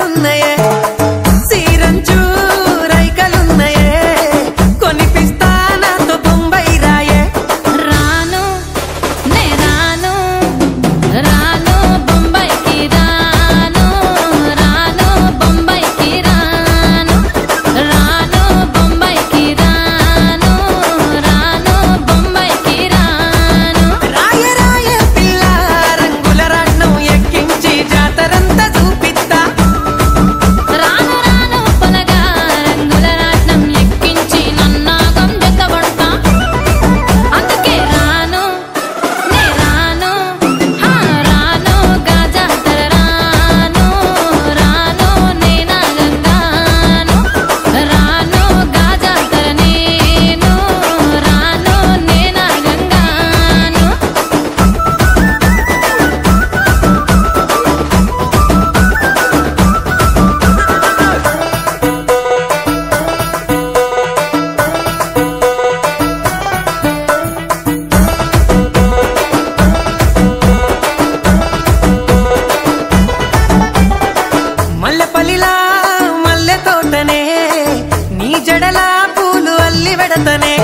రైకలున్నాయే సీరంచు రైకలున్నాయే కొనిపిస్తా నాతో బొంబై రాయే రాను నే రాను రాను బొంబాయికి రాను రాను బొంబాయికి రాను రాను బొంబాయికి రాను రాను బొంబాయికి రాను రాయ రాయ పిల్ల రంగుల రాట్నం ఎక్కించి జాతరంతా చూపిస్తా రాను రాను పొలగా రంగుల రాట్నం ఎక్కించి నన్నాగం జతబడతా అందుకే రాను నే రాను హా రాను గాజాతర రాను రాను నే నాగంగాను రాను గాజాతర నేను రాను నే నాగంగాను మల్లెపల్లిలా మల్లె తోటనే నీ జడలా పూలు అల్లి వెడతనే